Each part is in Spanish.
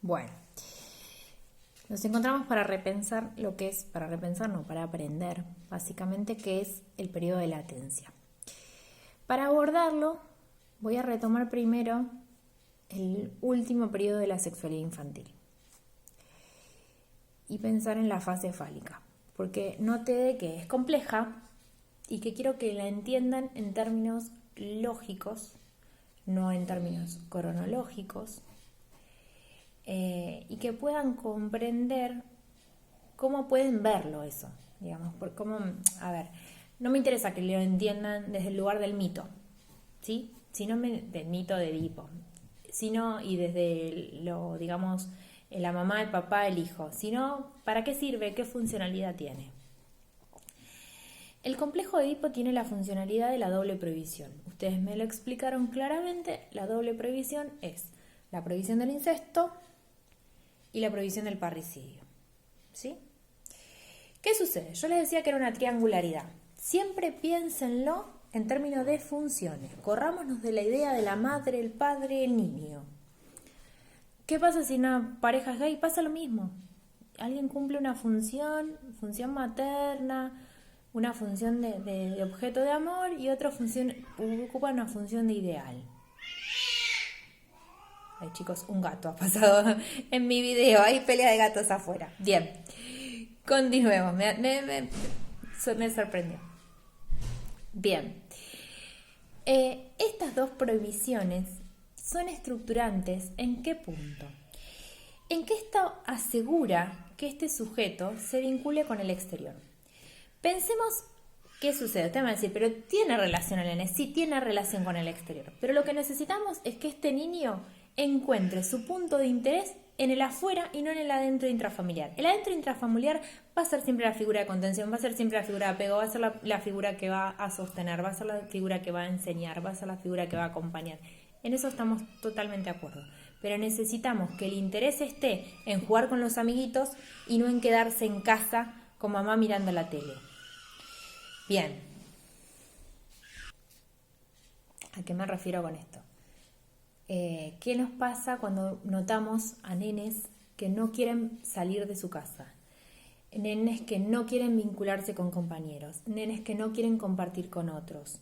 Bueno, nos encontramos para repensar para aprender, básicamente, qué es el periodo de latencia. Para abordarlo, voy a retomar primero el último periodo de la sexualidad infantil y pensar en la fase fálica, porque noté que es compleja y que quiero que la entiendan en términos lógicos, no en términos cronológicos, y que puedan comprender cómo pueden verlo eso, digamos, por cómo, a ver, no me interesa que lo entiendan desde el lugar del mito, ¿sí? Del mito de Edipo, sino y desde lo, digamos, la mamá, el papá, el hijo, sino para qué sirve, qué funcionalidad tiene. El complejo de Edipo tiene la funcionalidad de la doble prohibición. Ustedes me lo explicaron claramente. La doble prohibición es la prohibición del incesto y la prohibición del parricidio. ¿Sí? ¿Qué sucede? Yo les decía que era una triangularidad. Siempre piénsenlo en términos de funciones. Corrámonos de la idea de la madre, el padre, el niño. ¿Qué pasa si una pareja es gay? Pasa lo mismo. Alguien cumple una función materna, una función de objeto de amor, y otra función ocupa una función de ideal. Ay, chicos, un gato ha pasado en mi video. Hay pelea de gatos afuera. Bien, continuemos. Me sorprendió. Bien. Estas dos prohibiciones son estructurantes. ¿En qué punto? En que esto asegura que este sujeto se vincule con el exterior. Pensemos qué sucede. Usted me va a decir, pero ¿tiene relación el nene? Sí, tiene relación con el exterior. Pero lo que necesitamos es que este niño encuentre su punto de interés en el afuera y no en el adentro intrafamiliar. El adentro intrafamiliar va a ser siempre la figura de contención, va a ser siempre la figura de apego, va a ser la figura que va a sostener, va a ser la figura que va a enseñar, va a ser la figura que va a acompañar. En eso estamos totalmente de acuerdo. Pero necesitamos que el interés esté en jugar con los amiguitos y no en quedarse en casa con mamá mirando la tele. Bien. ¿A qué me refiero con esto? ¿Qué nos pasa cuando notamos a nenes que no quieren salir de su casa? Nenes que no quieren vincularse con compañeros, nenes que no quieren compartir con otros.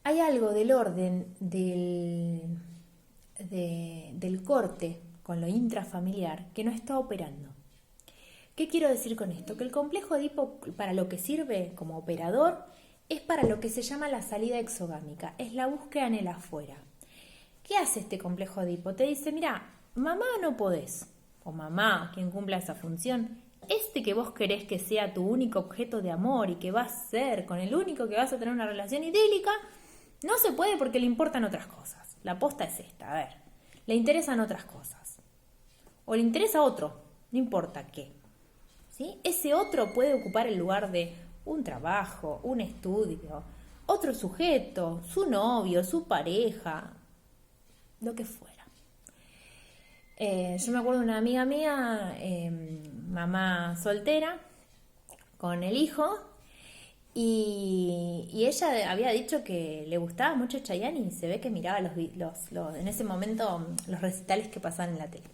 Hay algo del orden del corte con lo intrafamiliar que no está operando. ¿Qué quiero decir con esto? Que el complejo de Edipo, para lo que sirve como operador, es para lo que se llama la salida exogámica, es la búsqueda en el afuera. ¿Qué hace este complejo de Edipo? Te dice, mira, mamá no podés, o mamá, quien cumpla esa función, que vos querés que sea tu único objeto de amor y que va a ser con el único que vas a tener una relación idílica, no se puede porque le importan otras cosas. La posta es esta, a ver, le interesan otras cosas. O le interesa otro, no importa qué. ¿Sí? Ese otro puede ocupar el lugar de un trabajo, un estudio, otro sujeto, su novio, su pareja, lo que fuera. Yo me acuerdo de una amiga mía, mamá soltera, con el hijo, y ella había dicho que le gustaba mucho Chayanne y se ve que miraba en ese momento los recitales que pasaban en la tele.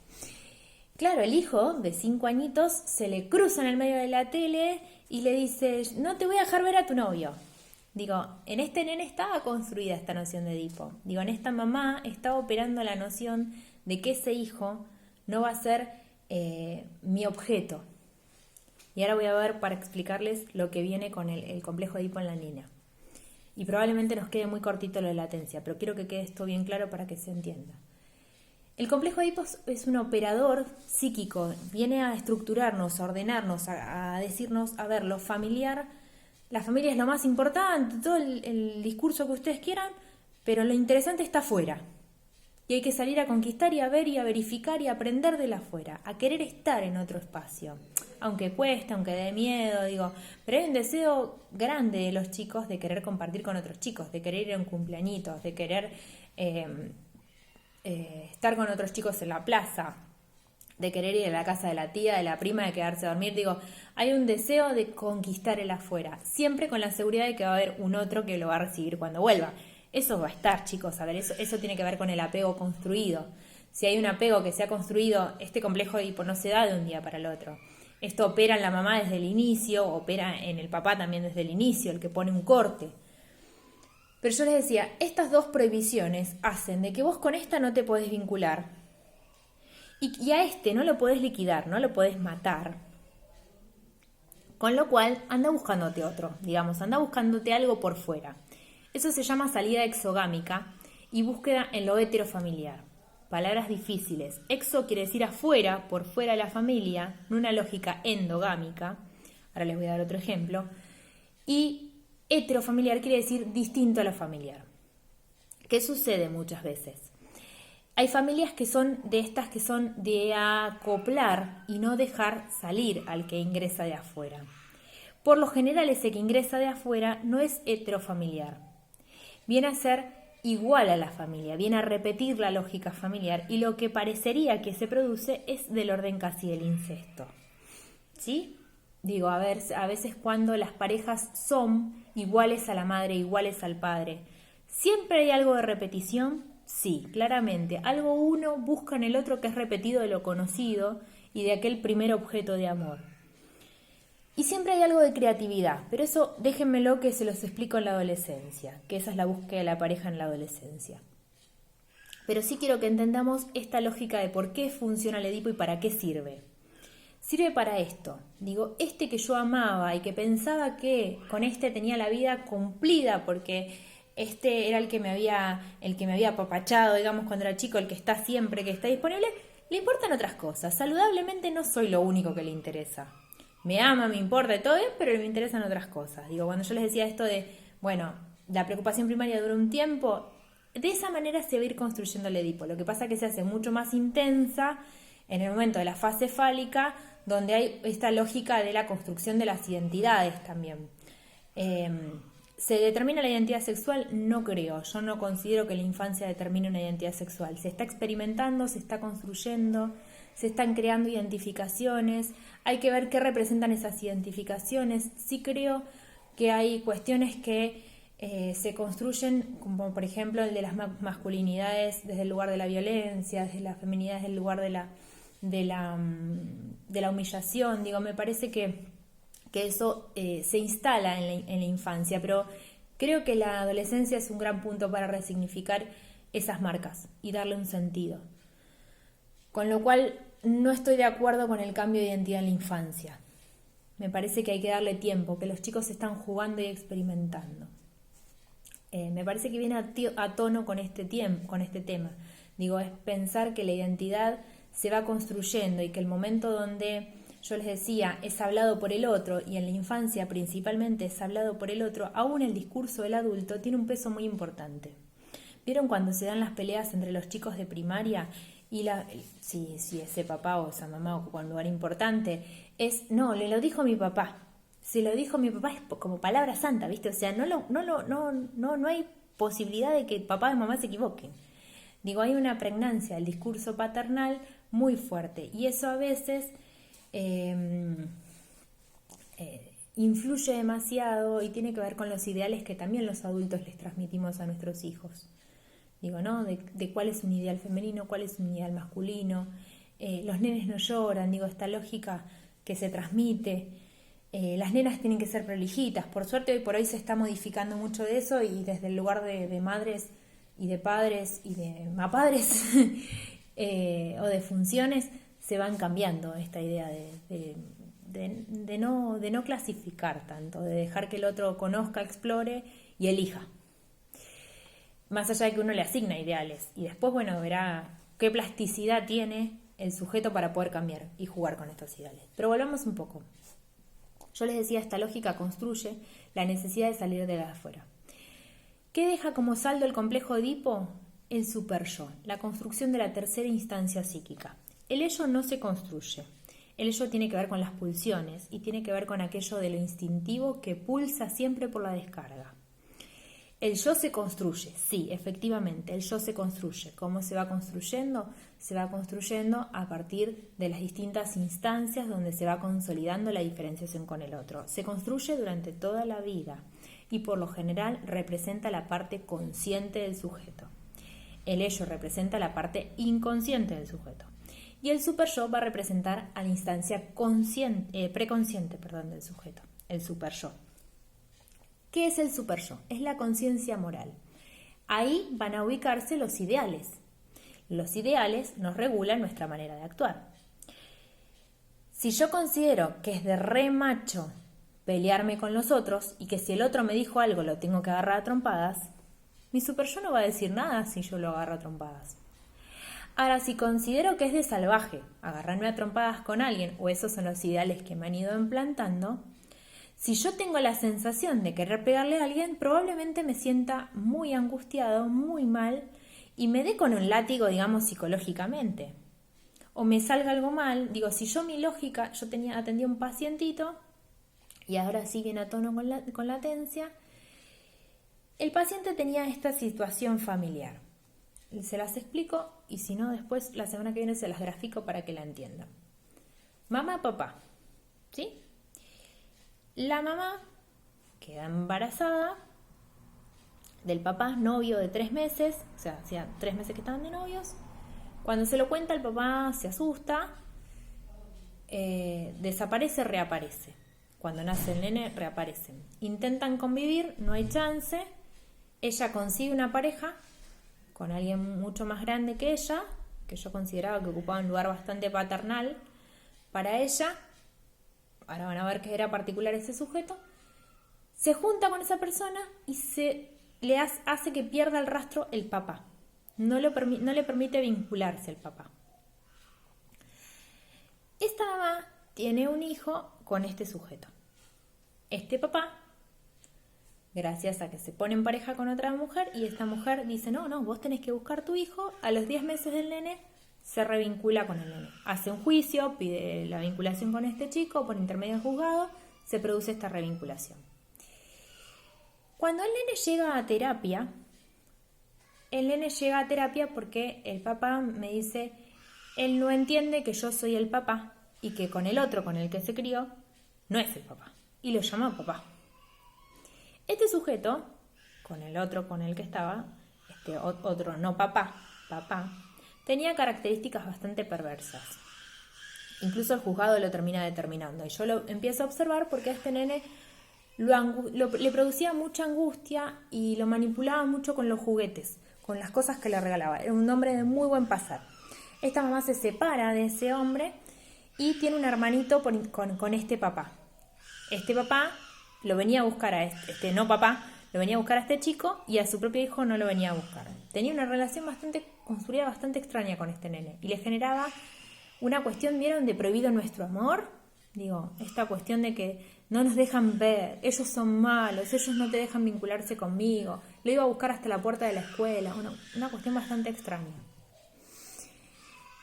Claro, el hijo de 5 añitos se le cruza en el medio de la tele y le dice, no te voy a dejar ver a tu novio. Digo, en este nene estaba construida esta noción de Edipo. Digo, en esta mamá estaba operando la noción de que ese hijo no va a ser mi objeto. Y ahora voy a ver para explicarles lo que viene con el complejo de Edipo en la nena. Y probablemente nos quede muy cortito lo de latencia, pero quiero que quede esto bien claro para que se entienda. El complejo de Edipo es un operador psíquico, viene a estructurarnos, a ordenarnos, a decirnos, a ver, lo familiar, la familia es lo más importante, todo el discurso que ustedes quieran, pero lo interesante está afuera. Y hay que salir a conquistar y a ver y a verificar y a aprender de la afuera, a querer estar en otro espacio. Aunque cueste, aunque dé miedo, digo, pero hay un deseo grande de los chicos de querer compartir con otros chicos, de querer ir a un cumpleañitos, de querer estar con otros chicos en la plaza, de querer ir a la casa de la tía, de la prima, de quedarse a dormir. Digo, hay un deseo de conquistar el afuera, siempre con la seguridad de que va a haber un otro que lo va a recibir cuando vuelva. Eso va a estar, chicos, a ver, eso tiene que ver con el apego construido. Si hay un apego que se ha construido, este complejo de Edipo no se da de un día para el otro. Esto opera en la mamá desde el inicio, opera en el papá también desde el inicio, el que pone un corte. Pero yo les decía, estas dos prohibiciones hacen de que vos con esta no te podés vincular. Y a este no lo podés liquidar, no lo podés matar. Con lo cual, anda buscándote otro, digamos, anda buscándote algo por fuera. Eso se llama salida exogámica y búsqueda en lo heterofamiliar. Palabras difíciles. Exo quiere decir afuera, por fuera de la familia, en una lógica endogámica. Ahora les voy a dar otro ejemplo. Y heterofamiliar quiere decir distinto a lo familiar. ¿Qué sucede muchas veces? Hay familias que son de estas que son de acoplar y no dejar salir al que ingresa de afuera. Por lo general ese que ingresa de afuera no es heterofamiliar. Viene a ser igual a la familia, viene a repetir la lógica familiar y lo que parecería que se produce es del orden casi del incesto. ¿Sí? Digo, a veces cuando las parejas son iguales a la madre, iguales al padre, ¿siempre hay algo de repetición? Sí, claramente. Algo uno busca en el otro que es repetido de lo conocido y de aquel primer objeto de amor. Y siempre hay algo de creatividad, pero eso déjenmelo que se los explico en la adolescencia, que esa es la búsqueda de la pareja en la adolescencia. Pero sí quiero que entendamos esta lógica de por qué funciona el Edipo y para qué sirve. Sirve para esto. Digo, este que yo amaba y que pensaba que con este tenía la vida cumplida porque este era el que me había apapachado, digamos, cuando era chico, el que está siempre, que está disponible, le importan otras cosas. Saludablemente no soy lo único que le interesa. Me ama, me importa y todo bien, pero me interesan otras cosas. Digo, cuando yo les decía esto de, bueno, la preocupación primaria dura un tiempo, de esa manera se va a ir construyendo el Edipo. Lo que pasa es que se hace mucho más intensa en el momento de la fase fálica, donde hay esta lógica de la construcción de las identidades también. ¿Se determina la identidad sexual? No creo. Yo no considero que la infancia determine una identidad sexual. Se está experimentando, se está construyendo, se están creando identificaciones. Hay que ver qué representan esas identificaciones. Sí creo que hay cuestiones que se construyen, como por ejemplo el de las masculinidades desde el lugar de la violencia, desde las feminidades desde el lugar de la humillación. Digo, me parece que eso se instala en la infancia, pero creo que la adolescencia es un gran punto para resignificar esas marcas y darle un sentido. Con lo cual no estoy de acuerdo con el cambio de identidad en la infancia. Me parece que hay que darle tiempo, que los chicos están jugando y experimentando. Me parece que viene a tono con este tema. Digo, es pensar que la identidad se va construyendo y que el momento donde, yo les decía, es hablado por el otro, y en la infancia principalmente es hablado por el otro, aún el discurso del adulto tiene un peso muy importante. ¿Vieron cuando se dan las peleas entre los chicos de primaria? Y si ese papá o esa mamá ocupa un lugar importante, no, le lo dijo mi papá. Se lo dijo mi papá, es como palabra santa, ¿viste? O sea, no hay posibilidad de que papá y mamá se equivoquen. Digo, hay una pregnancia del discurso paternal muy fuerte, y eso a veces influye demasiado y tiene que ver con los ideales que también los adultos les transmitimos a nuestros hijos. Digo, ¿no? De cuál es un ideal femenino, cuál es un ideal masculino. Los nenes no lloran, digo, esta lógica que se transmite. Las nenas tienen que ser prolijitas. Por suerte hoy por hoy se está modificando mucho de eso, y desde el lugar de madres y de padres y de mapadres o de funciones se van cambiando esta idea de no clasificar tanto, de dejar que el otro conozca, explore y elija. Más allá de que uno le asigna ideales. Y después, bueno, verá qué plasticidad tiene el sujeto para poder cambiar y jugar con estos ideales. Pero volvamos un poco. Yo les decía, esta lógica construye la necesidad de salir de afuera. ¿Qué deja como saldo el complejo de Edipo? El super-yo, la construcción de la tercera instancia psíquica. El ello no se construye. El ello tiene que ver con las pulsiones y tiene que ver con aquello de lo instintivo que pulsa siempre por la descarga. El yo se construye, sí, efectivamente, el yo se construye. ¿Cómo se va construyendo? Se va construyendo a partir de las distintas instancias donde se va consolidando la diferenciación con el otro. Se construye durante toda la vida y por lo general representa la parte consciente del sujeto. El ello representa la parte inconsciente del sujeto. Y el superyo va a representar a la instancia preconsciente del sujeto, el superyo. ¿Qué es el superyo? Es la conciencia moral. Ahí van a ubicarse los ideales. Los ideales nos regulan nuestra manera de actuar. Si yo considero que es de re macho pelearme con los otros y que si el otro me dijo algo lo tengo que agarrar a trompadas, mi superyo no va a decir nada si yo lo agarro a trompadas. Ahora, si considero que es de salvaje agarrarme a trompadas con alguien, o esos son los ideales que me han ido implantando, si yo tengo la sensación de querer pegarle a alguien, probablemente me sienta muy angustiado, muy mal, y me dé con un látigo, digamos, psicológicamente. O me salga algo mal, digo, si yo mi lógica, yo atendía un pacientito, y ahora sí viene a tono con la latencia, el paciente tenía esta situación familiar. Se las explico y si no después la semana que viene se las grafico para que la entiendan. Mamá, papá, ¿sí? La mamá queda embarazada del papá, novio de 3 meses, o sea, hacía 3 meses que estaban de novios. Cuando se lo cuenta el papá se asusta, desaparece, reaparece. Cuando nace el nene reaparecen. Intentan convivir, no hay chance. Ella consigue una pareja con alguien mucho más grande que ella, que yo consideraba que ocupaba un lugar bastante paternal para ella. Ahora van a ver que era particular ese sujeto. Se junta con esa persona y le hace que pierda el rastro el papá. No le permite vincularse el papá. Esta mamá tiene un hijo con este sujeto. Este papá, gracias a que se pone en pareja con otra mujer, y esta mujer dice, no, vos tenés que buscar tu hijo, a los 10 meses del nene se revincula con el nene. Hace un juicio, pide la vinculación con este chico, por intermedio del juzgado, se produce esta revinculación. Cuando el nene llega a terapia, porque el papá me dice, él no entiende que yo soy el papá y que con el otro con el que se crió no es el papá, y lo llama papá. Este sujeto, con el otro con el que estaba, este otro no papá, tenía características bastante perversas. Incluso el juzgado lo termina determinando. Y yo lo empiezo a observar porque a este nene le producía mucha angustia y lo manipulaba mucho con los juguetes, con las cosas que le regalaba. Era un hombre de muy buen pasar. Esta mamá se separa de ese hombre y tiene un hermanito con este papá. Este papá lo venía a buscar lo venía a buscar a este chico y a su propio hijo no lo venía a buscar. Tenía una relación construida bastante extraña con este nene y le generaba una cuestión, ¿vieron?, de prohibido nuestro amor. Digo, esta cuestión de que no nos dejan ver, ellos son malos, ellos no te dejan vincularse conmigo, lo iba a buscar hasta la puerta de la escuela, una cuestión bastante extraña.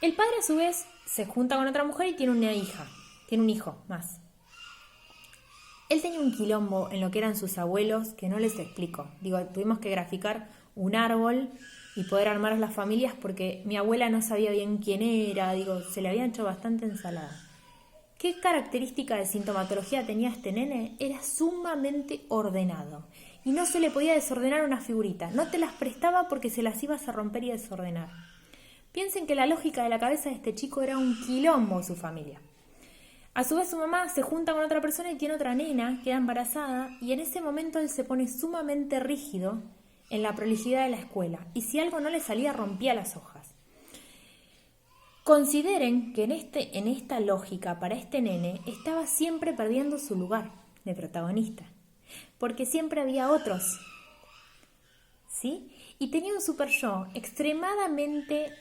El padre a su vez se junta con otra mujer y tiene un hijo más. Él tenía un quilombo en lo que eran sus abuelos que no les explico. Digo, tuvimos que graficar un árbol y poder armar las familias porque mi abuela no sabía bien quién era, se le habían hecho bastante ensalada. ¿Qué característica de sintomatología tenía este nene? Era sumamente ordenado y no se le podía desordenar una figurita. No te las prestaba porque se las ibas a romper y desordenar. Piensen que la lógica de la cabeza de este chico era un quilombo su familia. A su vez su mamá se junta con otra persona y tiene otra nena, queda embarazada, y en ese momento él se pone sumamente rígido en la prolijidad de la escuela, y si algo no le salía rompía las hojas. Consideren que en esta lógica para este nene estaba siempre perdiendo su lugar de protagonista, porque siempre había otros, ¿sí? Y tenía un super yo extremadamente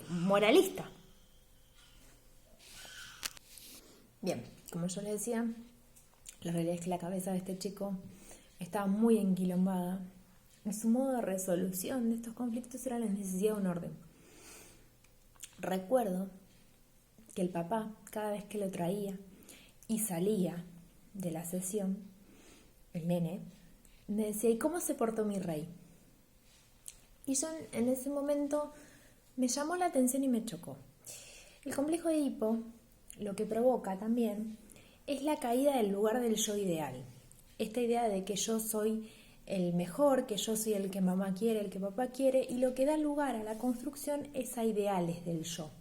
moralista. Bien, como yo les decía, la realidad es que la cabeza de este chico estaba muy enquilombada. En su modo de resolución de estos conflictos era la necesidad de un orden. Recuerdo que el papá, cada vez que lo traía y salía de la sesión, el nene, me decía, ¿y cómo se portó mi rey? Y yo en ese momento me llamó la atención y me chocó. El complejo de Edipo lo que provoca también es la caída del lugar del yo ideal. Esta idea de que yo soy el mejor, que yo soy el que mamá quiere, el que papá quiere, y lo que da lugar a la construcción es a ideales del yo.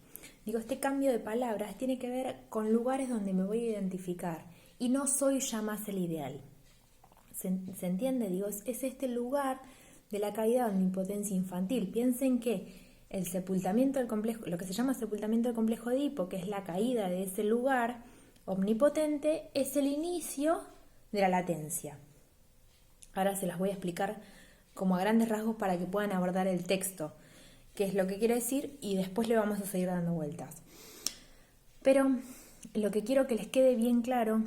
Digo, este cambio de palabras tiene que ver con lugares donde me voy a identificar y no soy ya más el ideal. ¿Se entiende? Digo, es este lugar de la caída de omnipotencia infantil. Piensen que el sepultamiento del complejo, lo que se llama sepultamiento del complejo de Edipo, que es la caída de ese lugar omnipotente, es el inicio de la latencia. Ahora se las voy a explicar como a grandes rasgos para que puedan abordar el texto, qué es lo que quiere decir, y después le vamos a seguir dando vueltas. Pero lo que quiero que les quede bien claro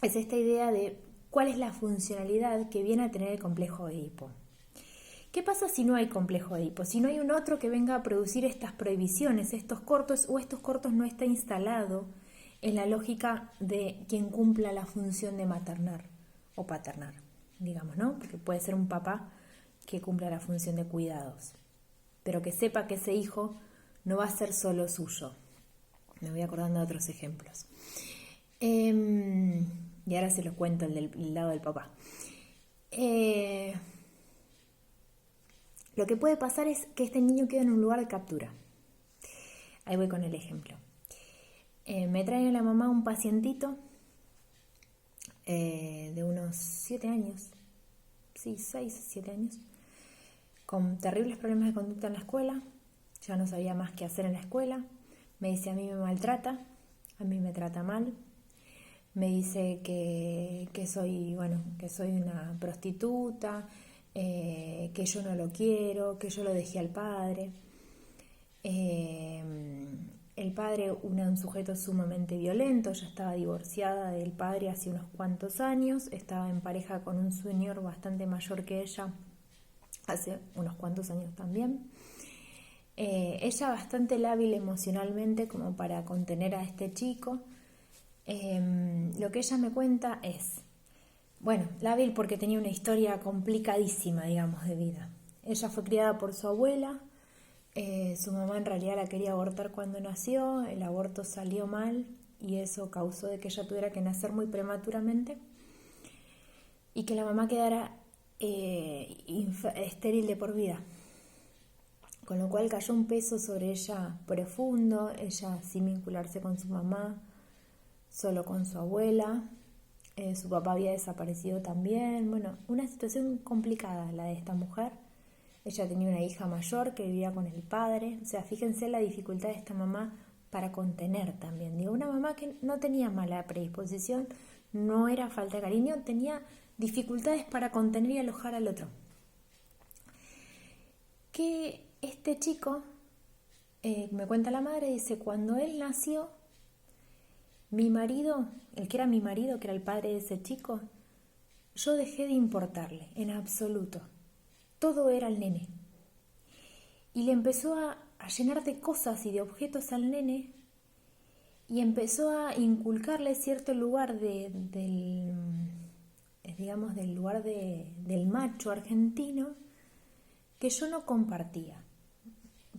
es esta idea de cuál es la funcionalidad que viene a tener el complejo de Edipo. ¿Qué pasa si no hay complejo de Edipo? Si no hay un otro que venga a producir estas prohibiciones, estos cortos, o estos cortos no está instalado en la lógica de quien cumpla la función de maternar o paternar, digamos, ¿no? Porque puede ser un papá que cumpla la función de cuidados, pero que sepa que ese hijo no va a ser solo suyo. Me voy acordando de otros ejemplos. Y ahora se los cuento el del lado del papá. Lo que puede pasar es que este niño quede en un lugar de captura. Ahí voy con el ejemplo. Me trae la mamá un pacientito de unos 7 años, sí, 6, 7 años, con terribles problemas de conducta en la escuela, ya no sabía más qué hacer en la escuela, me dice a mí me maltrata, a mí me trata mal, me dice que soy una prostituta, que yo no lo quiero, que yo lo dejé al padre. El padre, un sujeto sumamente violento, ya estaba divorciada del padre hace unos cuantos años, estaba en pareja con un señor bastante mayor que ella hace unos cuantos años también. Ella bastante lábil emocionalmente como para contener a este chico. Lo que ella me cuenta es, bueno, lábil porque tenía una historia complicadísima, digamos, de vida. Ella fue criada por su abuela, su mamá en realidad la quería abortar cuando nació, el aborto salió mal y eso causó de que ella tuviera que nacer muy prematuramente y que la mamá quedara estéril de por vida. Con lo cual cayó un peso sobre ella profundo, ella sin vincularse con su mamá, solo con su abuela, su papá había desaparecido también. Bueno, una situación complicada la de esta mujer. Ella tenía una hija mayor que vivía con el padre, o sea, fíjense la dificultad de esta mamá para contener también. Digo, una mamá que no tenía mala predisposición, no era falta de cariño, tenía dificultades para contener y alojar al otro. Que este chico, me cuenta la madre, dice, cuando él nació, mi marido, el que era mi marido, que era el padre de ese chico, yo dejé de importarle, en absoluto. Todo era el nene. Y le empezó a llenar de cosas y de objetos al nene y empezó a inculcarle cierto lugar del lugar del macho argentino que yo no compartía.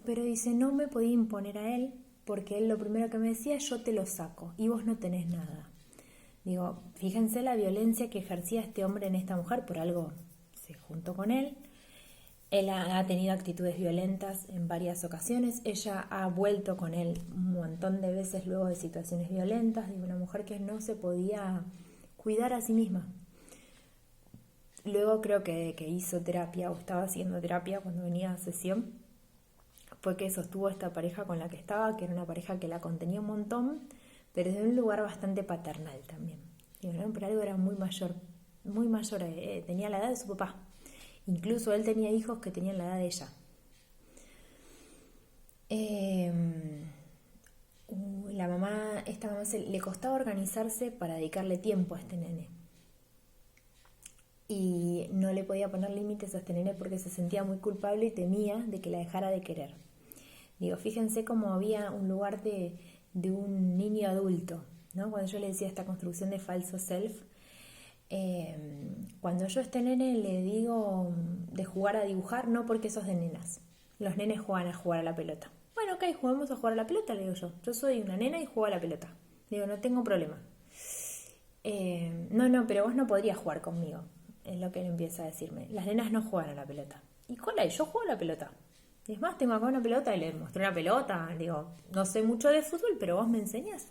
Pero dice, no me podía imponer a él porque él lo primero que me decía, yo te lo saco y vos no tenés nada. Digo, fíjense la violencia que ejercía este hombre en esta mujer, por algo se juntó con él. Él ha tenido actitudes violentas en varias ocasiones, ella ha vuelto con él un montón de veces luego de situaciones violentas, de una mujer que no se podía cuidar a sí misma. Luego creo que hizo terapia o estaba haciendo terapia cuando venía a sesión, fue que sostuvo esta pareja con la que estaba, que era una pareja que la contenía un montón, pero desde un lugar bastante paternal también. Digo, ¿no? Pero algo era muy mayor, tenía la edad de su papá. Incluso él tenía hijos que tenían la edad de ella. Esta mamá le costaba organizarse para dedicarle tiempo a este nene. Y no le podía poner límites a este nene porque se sentía muy culpable y temía de que la dejara de querer. Digo, fíjense cómo había un lugar de un niño adulto, ¿no? Cuando yo le decía esta construcción de falso self, cuando yo a este nene le digo de jugar a dibujar, no porque eso es de nenas. Los nenes juegan a jugar a la pelota. Bueno, ok, juguemos a jugar a la pelota, le digo yo. Yo soy una nena y juego a la pelota. Digo, no tengo problema. No, pero vos no podrías jugar conmigo. es lo que él empieza a decirme. Las nenas no juegan a la pelota. ¿Y cuál hay? Yo juego a la pelota. Es más, tengo acá una pelota y le mostré una pelota. Digo, no sé mucho de fútbol, pero vos me enseñás.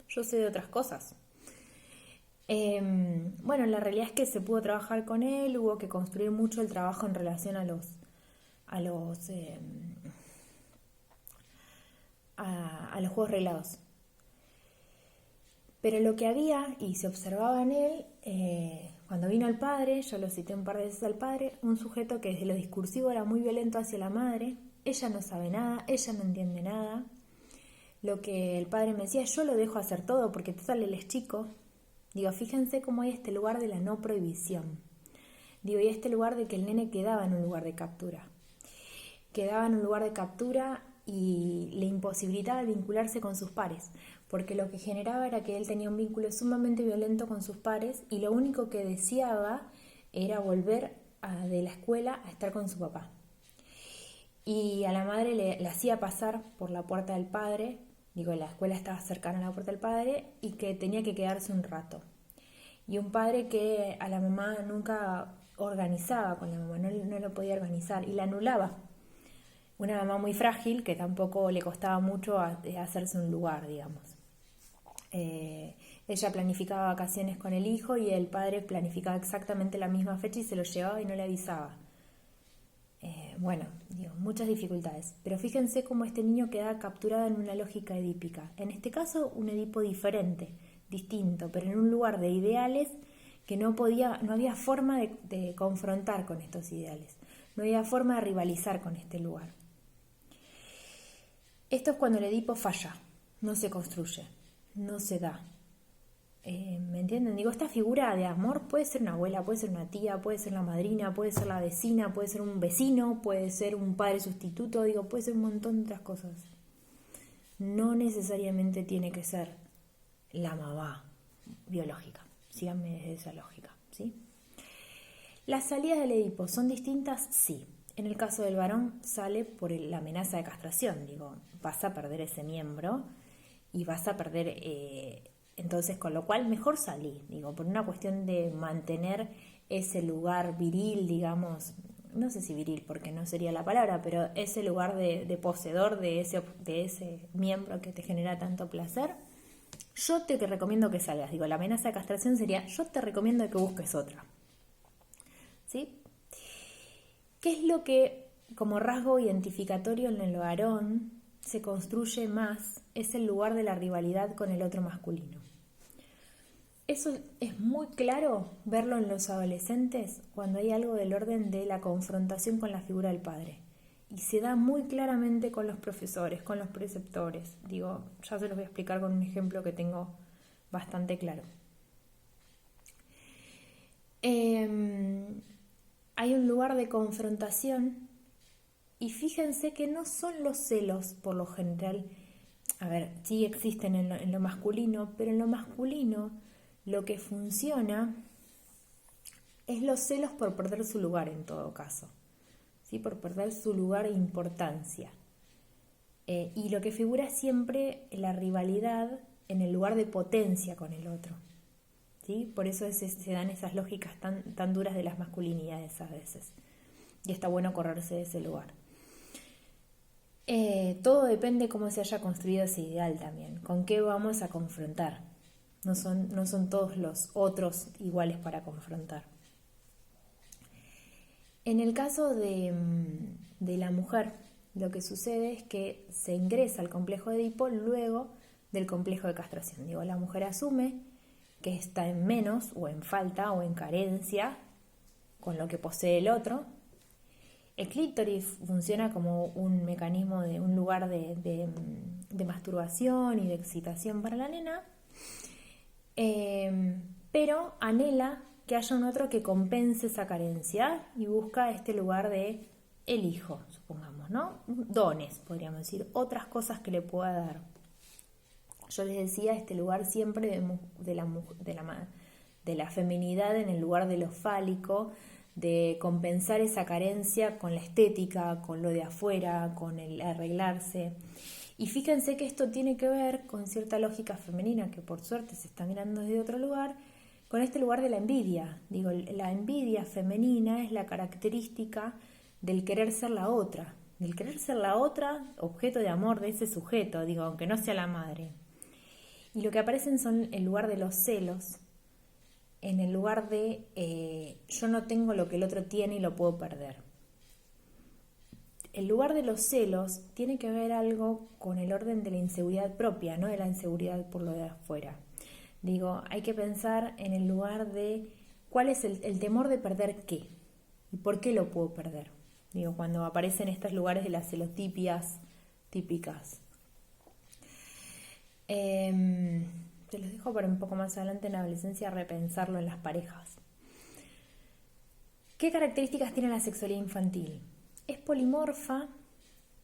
Yo sé de otras cosas. Bueno, la realidad es que se pudo trabajar con él, hubo que construir mucho el trabajo en relación a los juegos reglados. Pero lo que había, y se observaba en él, cuando vino el padre, yo lo cité un par de veces al padre, un sujeto que desde lo discursivo era muy violento hacia la madre, ella no sabe nada, ella no entiende nada. Lo que el padre me decía, yo lo dejo hacer todo porque total él es chico. Digo, fíjense cómo hay este lugar de la no prohibición. Digo, y este lugar de que el nene quedaba en un lugar de captura. Quedaba en un lugar de captura y le imposibilitaba vincularse con sus pares, porque lo que generaba era que él tenía un vínculo sumamente violento con sus pares y lo único que deseaba era volver de la escuela a estar con su papá. Y a la madre le hacía pasar por la puerta del padre, digo, la escuela estaba cercana a la puerta del padre, y que tenía que quedarse un rato. Y un padre que a la mamá nunca organizaba con la mamá, no lo podía organizar y la anulaba. Una mamá muy frágil que tampoco le costaba mucho hacerse un lugar, digamos. Ella planificaba vacaciones con el hijo y el padre planificaba exactamente la misma fecha y se lo llevaba y no le avisaba. Bueno, digo, muchas dificultades. Pero fíjense cómo este niño queda capturado en una lógica edípica. En este caso, un Edipo diferente, distinto, pero en un lugar de ideales que no había forma de confrontar con estos ideales. No había forma de rivalizar con este lugar. Esto es cuando el Edipo falla, no se construye, no se da. ¿Me entienden? Digo, esta figura de amor puede ser una abuela, puede ser una tía, puede ser la madrina, puede ser la vecina, puede ser un vecino, puede ser un padre sustituto, digo, puede ser un montón de otras cosas. No necesariamente tiene que ser la mamá biológica. Síganme desde esa lógica, ¿sí? ¿Las salidas del Edipo son distintas? Sí. En el caso del varón sale por la amenaza de castración, digo, vas a perder ese miembro y vas a perder... entonces, con lo cual, mejor salí, digo, por una cuestión de mantener ese lugar viril, digamos, no sé si viril porque no sería la palabra, pero ese lugar de poseedor de ese miembro que te genera tanto placer, yo te recomiendo que salgas. Digo, la amenaza de castración sería, yo te recomiendo que busques otra. ¿Sí? ¿Qué es lo que, como rasgo identificatorio en el varón, se construye más? Es el lugar de la rivalidad con el otro masculino. Eso es muy claro verlo en los adolescentes cuando hay algo del orden de la confrontación con la figura del padre. Y se da muy claramente con los profesores, con los preceptores. Digo, ya se los voy a explicar con un ejemplo que tengo bastante claro. Hay un lugar de confrontación y fíjense que no son los celos por lo general. A ver, sí existen en lo masculino, pero en lo masculino lo que funciona es los celos por perder su lugar en todo caso, ¿sí? Por perder su lugar e importancia. Y lo que figura es siempre la rivalidad en el lugar de potencia con el otro, ¿sí? Por eso se dan esas lógicas tan duras de las masculinidades a veces. Y está bueno correrse de ese lugar. Todo depende cómo se haya construido ese ideal también, con qué vamos a confrontar. No son todos los otros iguales para confrontar. En el caso de la mujer, lo que sucede es que se ingresa al complejo de Edipo luego del complejo de castración. Digo, la mujer asume que está en menos o en falta o en carencia con lo que posee el otro. El clítoris funciona como un mecanismo de un lugar de masturbación y de excitación para la nena, pero anhela que haya un otro que compense esa carencia y busca este lugar de el hijo, supongamos, ¿no? Dones, podríamos decir, otras cosas que le pueda dar. Yo les decía, este lugar siempre de la feminidad en el lugar de lo fálico, de compensar esa carencia con la estética, con lo de afuera, con el arreglarse. Y fíjense que esto tiene que ver con cierta lógica femenina que por suerte se está mirando desde otro lugar, con este lugar de la envidia. Digo, la envidia femenina es la característica del querer ser la otra, objeto de amor de ese sujeto, digo, aunque no sea la madre. Y lo que aparecen son el lugar de los celos, en el lugar de yo no tengo lo que el otro tiene y lo puedo perder. El lugar de los celos tiene que ver algo con el orden de la inseguridad propia, no de la inseguridad por lo de afuera. Digo, hay que pensar en el lugar de cuál es el temor de perder qué y por qué lo puedo perder. Digo, cuando aparecen estos lugares de las celotipias típicas. Te los dejo para un poco más adelante en la adolescencia repensarlo en las parejas. ¿Qué características tiene la sexualidad infantil? Es polimorfa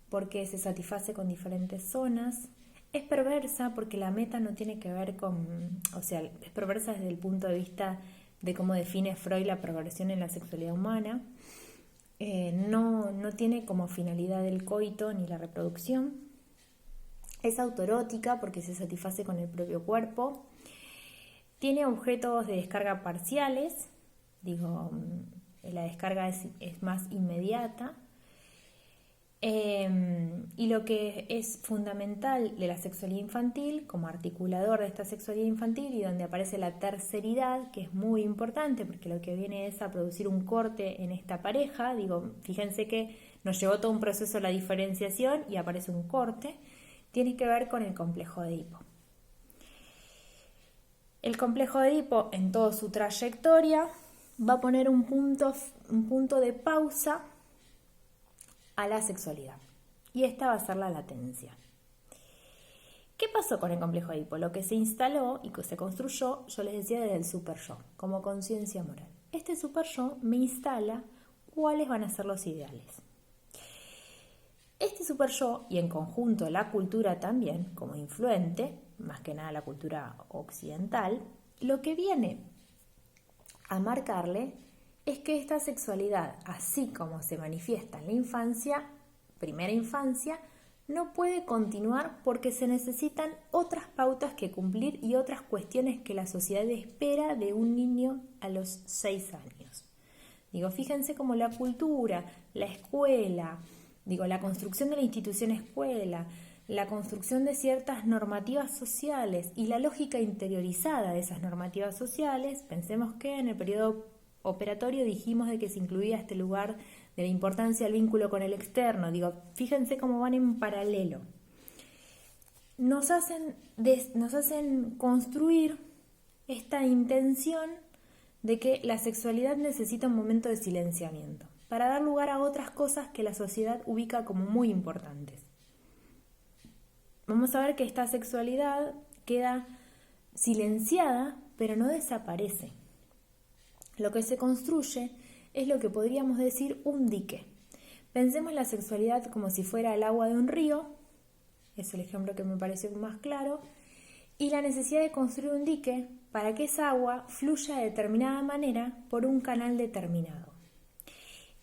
porque se satisface con diferentes zonas. Es perversa porque la meta no tiene que ver con... O sea, es perversa desde el punto de vista de cómo define Freud la perversión en la sexualidad humana. No tiene como finalidad el coito ni la reproducción. Es autoerótica porque se satisface con el propio cuerpo. Tiene objetos de descarga parciales. Digo, la descarga es más inmediata. Y lo que es fundamental de la sexualidad infantil, como articulador de esta sexualidad infantil, y donde aparece la terceridad, que es muy importante porque lo que viene es a producir un corte en esta pareja. Digo, fíjense que nos llevó todo un proceso a la diferenciación y aparece un corte. Tiene que ver con el complejo de Edipo. El complejo de Edipo, en toda su trayectoria, va a poner un punto de pausa a la sexualidad. Y esta va a ser la latencia. ¿Qué pasó con el complejo de Edipo? Lo que se instaló y que se construyó, yo les decía, desde el super yo, como conciencia moral. Este super yo me instala cuáles van a ser los ideales. Este super yo, y en conjunto la cultura también, como influente, más que nada la cultura occidental, lo que viene a marcarle es que esta sexualidad, así como se manifiesta en la infancia, primera infancia, no puede continuar porque se necesitan otras pautas que cumplir y otras cuestiones que la sociedad espera de un niño a los 6 años. Digo, fíjense cómo la cultura, la escuela, la construcción de la institución escuela, la construcción de ciertas normativas sociales y la lógica interiorizada de esas normativas sociales, pensemos que en el periodo operatorio dijimos de que se incluía este lugar de la importancia del vínculo con el externo. Digo, fíjense cómo van en paralelo. Nos hacen construir esta intención de que la sexualidad necesita un momento de silenciamiento para dar lugar a otras cosas que la sociedad ubica como muy importantes. Vamos a ver que esta sexualidad queda silenciada, pero no desaparece. Lo que se construye es lo que podríamos decir un dique. Pensemos la sexualidad como si fuera el agua de un río, es el ejemplo que me pareció más claro, y la necesidad de construir un dique para que esa agua fluya de determinada manera por un canal determinado.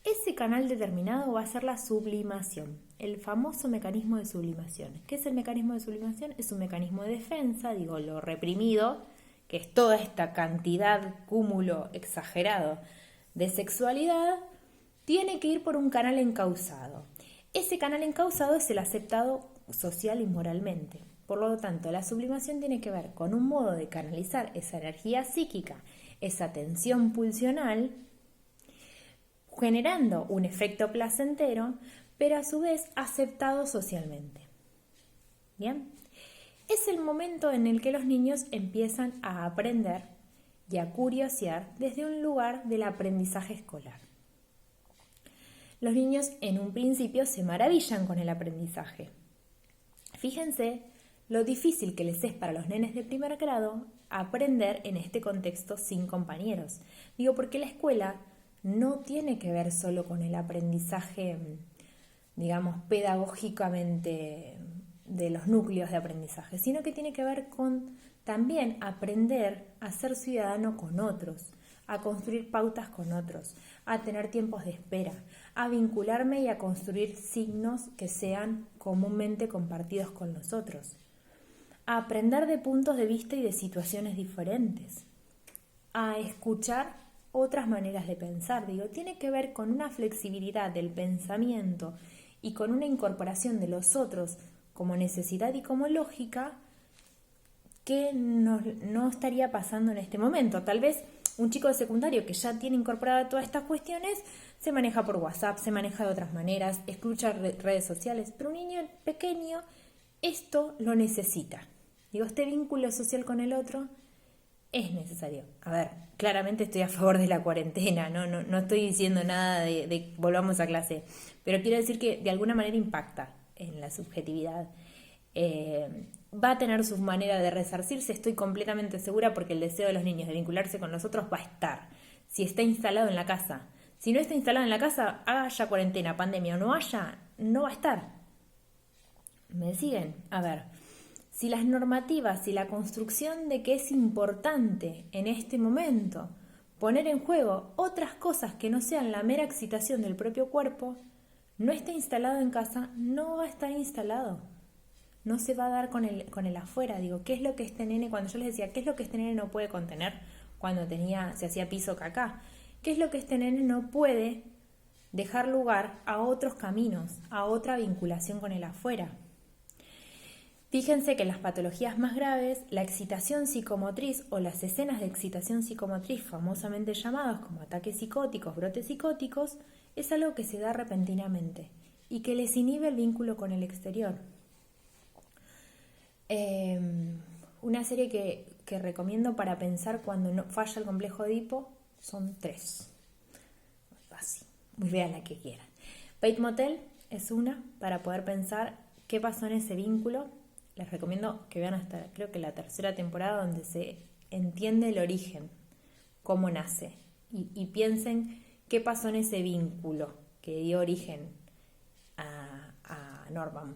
Ese canal determinado va a ser la sublimación, el famoso mecanismo de sublimación. ¿Qué es el mecanismo de sublimación? Es un mecanismo de defensa, lo reprimido, que es toda esta cantidad, cúmulo exagerado de sexualidad, tiene que ir por un canal encauzado. Ese canal encauzado es el aceptado social y moralmente. Por lo tanto, la sublimación tiene que ver con un modo de canalizar esa energía psíquica, esa tensión pulsional, generando un efecto placentero, pero a su vez aceptado socialmente. ¿Bien? Es el momento en el que los niños empiezan a aprender y a curiosear desde un lugar del aprendizaje escolar. Los niños en un principio se maravillan con el aprendizaje. Fíjense lo difícil que les es para los nenes de primer grado aprender en este contexto sin compañeros. Porque la escuela no tiene que ver solo con el aprendizaje, pedagógicamente de los núcleos de aprendizaje, sino que tiene que ver con también aprender a ser ciudadano con otros, a construir pautas con otros, a tener tiempos de espera, a vincularme y a construir signos que sean comúnmente compartidos con los otros, a aprender de puntos de vista y de situaciones diferentes. a escuchar otras maneras de pensar. Digo, tiene que ver con una flexibilidad del pensamiento y con una incorporación de los otros como necesidad y como lógica que no estaría pasando en este momento. Tal vez un chico de secundario que ya tiene incorporadas todas estas cuestiones se maneja por WhatsApp, se maneja de otras maneras, escucha redes sociales, pero un niño pequeño esto lo necesita. Digo, este vínculo social con el otro es necesario. A ver, claramente estoy a favor de la cuarentena, no estoy diciendo nada de volvamos a clase, pero quiero decir que de alguna manera impacta en la subjetividad. Va a tener su manera de resarcirse, estoy completamente segura, porque el deseo de los niños de vincularse con nosotros va a estar. Si está instalado en la casa, si no está instalado en la casa, haya cuarentena, pandemia o no haya, no va a estar. ¿Me siguen? A ver, si las normativas y la construcción de que es importante en este momento poner en juego otras cosas que no sean la mera excitación del propio cuerpo, no está instalado en casa, no va a estar instalado. No se va a dar con el afuera. Digo, ¿qué es lo que este nene, cuando yo les decía, qué es lo que este nene no puede contener cuando se hacía piso cacá? ¿Qué es lo que este nene no puede dejar lugar a otros caminos, a otra vinculación con el afuera? Fíjense que en las patologías más graves, la excitación psicomotriz o las escenas de excitación psicomotriz, famosamente llamadas como ataques psicóticos, brotes psicóticos, es algo que se da repentinamente y que les inhibe el vínculo con el exterior. Una serie que recomiendo para pensar cuando no falla el complejo de Edipo son 3. Así, vean la que quieran. Bates Motel es una para poder pensar qué pasó en ese vínculo. Les recomiendo que vean hasta, creo que la 3ª temporada, donde se entiende el origen, cómo nace, y piensen qué pasó en ese vínculo que dio origen a Norman.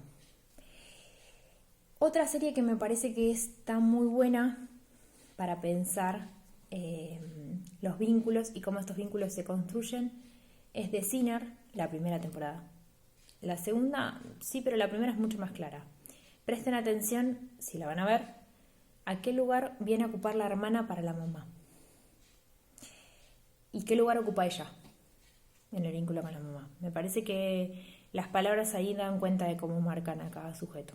Otra serie que me parece que está muy buena para pensar los vínculos y cómo estos vínculos se construyen es The Sinner, la 1ª temporada. La segunda, sí, pero la primera es mucho más clara. Presten atención, si la van a ver, a qué lugar viene a ocupar la hermana para la mamá. ¿Y qué lugar ocupa ella en el vínculo con la mamá? Me parece que las palabras ahí dan cuenta de cómo marcan a cada sujeto.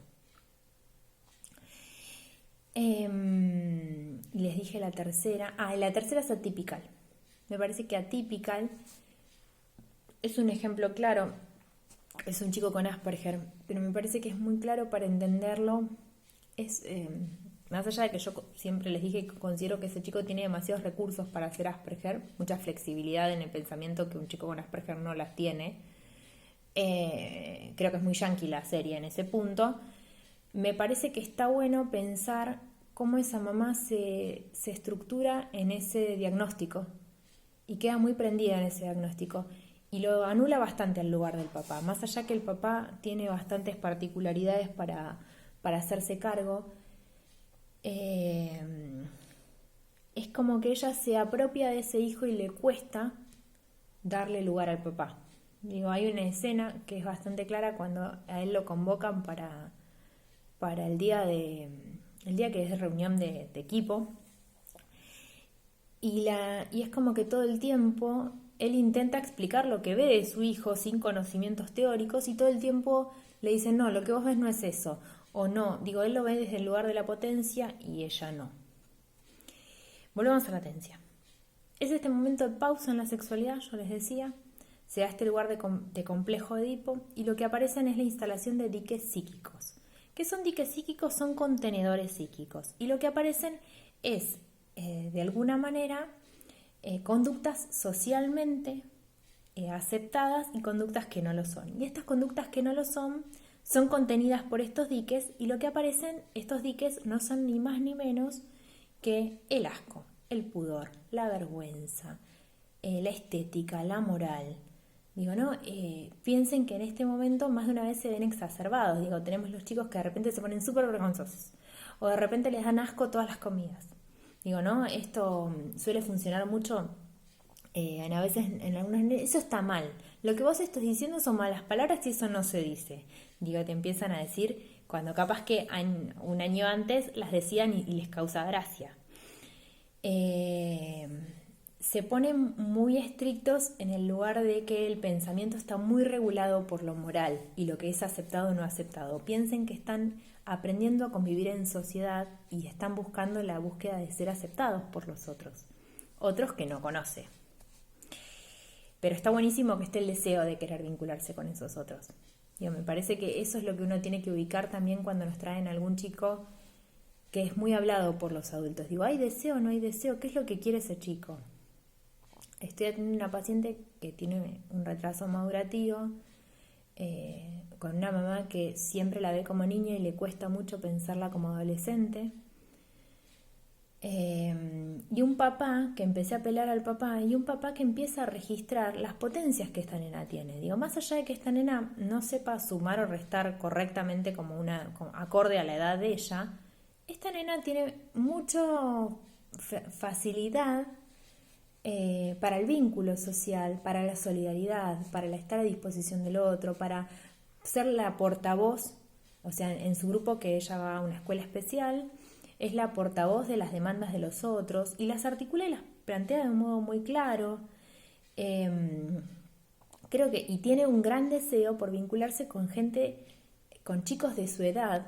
Les dije la tercera. La tercera es Atypical. Me parece que Atypical es un ejemplo claro. Es un chico con Asperger, pero me parece que es muy claro para entenderlo. Más allá de que yo siempre les dije que considero que ese chico tiene demasiados recursos para ser Asperger, mucha flexibilidad en el pensamiento que un chico con Asperger no las tiene. Creo que es muy yankee la serie en ese punto. Me parece que está bueno pensar cómo esa mamá se estructura en ese diagnóstico y queda muy prendida en ese diagnóstico y lo anula bastante al lugar del papá, más allá que el papá tiene bastantes particularidades para hacerse cargo. Es como que ella se apropia de ese hijo y le cuesta darle lugar al papá. Digo, hay una escena que es bastante clara cuando a él lo convocan para el día que es reunión de equipo, y es como que todo el tiempo él intenta explicar lo que ve de su hijo sin conocimientos teóricos, y todo el tiempo le dicen, no, lo que vos ves no es eso, o no, digo, él lo ve desde el lugar de la potencia y ella no. Volvemos a la latencia. Es este momento de pausa en la sexualidad, yo les decía, se da este lugar de complejo de Edipo, y lo que aparecen es la instalación de diques psíquicos. ¿Qué son diques psíquicos? Son contenedores psíquicos. Y lo que aparecen es, de alguna manera, conductas socialmente aceptadas y conductas que no lo son. Y estas conductas que no lo son contenidas por estos diques, y lo que aparecen, estos diques, no son ni más ni menos que el asco, el pudor, la vergüenza, la estética, la moral. Digo, ¿no? Piensen que en este momento más de una vez se ven exacerbados. Digo, tenemos los chicos que de repente se ponen súper vergonzosos, o de repente les dan asco todas las comidas. Digo, ¿no? Esto suele funcionar mucho a veces en algunas... Eso está mal. Lo que vos estás diciendo son malas palabras y eso no se dice. Digo, te empiezan a decir cuando capaz que un año antes las decían y les causa gracia. se ponen muy estrictos en el lugar de que el pensamiento está muy regulado por lo moral y lo que es aceptado o no aceptado. Piensen que están aprendiendo a convivir en sociedad y están buscando la búsqueda de ser aceptados por los otros que no conoce. Pero está buenísimo que esté el deseo de querer vincularse con esos otros. Me parece que eso es lo que uno tiene que ubicar también cuando nos traen algún chico que es muy hablado por los adultos. ¿Hay deseo o no hay deseo? ¿Qué es lo que quiere ese chico? Estoy atendiendo una paciente que tiene un retraso madurativo, con una mamá que siempre la ve como niña y le cuesta mucho pensarla como adolescente. Y un papá que empecé a apelar al papá, y un papá que empieza a registrar las potencias que esta nena tiene. Más allá de que esta nena no sepa sumar o restar correctamente como acorde a la edad de ella, esta nena tiene mucha facilidad para el vínculo social, para la solidaridad, para el estar a disposición del otro, para ser la portavoz, en su grupo, que ella va a una escuela especial, es la portavoz de las demandas de los otros y las articula y las plantea de un modo muy claro. Creo que, y tiene un gran deseo por vincularse con gente, con chicos de su edad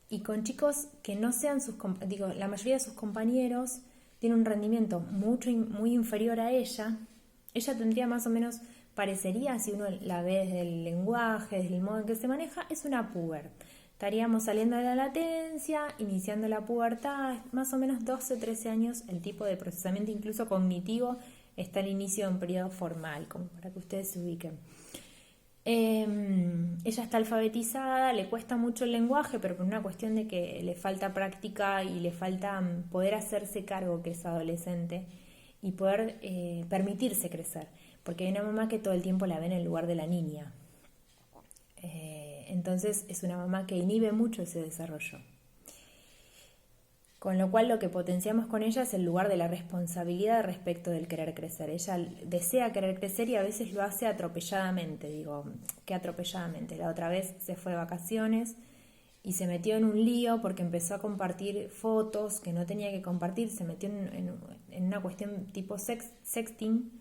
y con chicos que no sean la mayoría de sus compañeros tiene un rendimiento muy inferior a ella. Ella tendría más o menos, parecería, si uno la ve desde el lenguaje, desde el modo en que se maneja, es una puber. Estaríamos saliendo de la latencia, iniciando la pubertad, más o menos 12, 13 años, el tipo de procesamiento incluso cognitivo está al inicio de un periodo formal, como para que ustedes se ubiquen. Ella está alfabetizada, le cuesta mucho el lenguaje, pero por una cuestión de que le falta práctica y le falta poder hacerse cargo que es adolescente y poder permitirse crecer, porque hay una mamá que todo el tiempo la ve en el lugar de la niña. Entonces es una mamá que inhibe mucho ese desarrollo. Con lo cual lo que potenciamos con ella es el lugar de la responsabilidad respecto del querer crecer. Ella desea querer crecer y a veces lo hace atropelladamente. ¿Qué atropelladamente? La otra vez se fue de vacaciones y se metió en un lío porque empezó a compartir fotos que no tenía que compartir. Se metió en una cuestión tipo sexting.